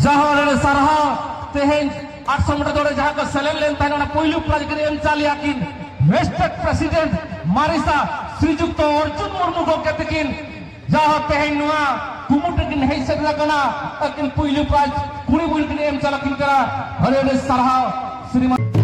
जहाँ सारहा तेहेन 800 मीटर दौड़े जहाँ का सेलेन लेन ताना पहिलू प्राइज के एम चालिया किन रेस्पेक्ट प्रेसिडेंट मारिसा श्रीजुक्त अर्जुन मुर्मू को कहते किन जहाँ तेहेन नुआ कुमुट किन है सकता कना अकिन पहिलू प्राइज कुड़ी बुल किन एम चाला किन करा हरे सारहा श्रीमान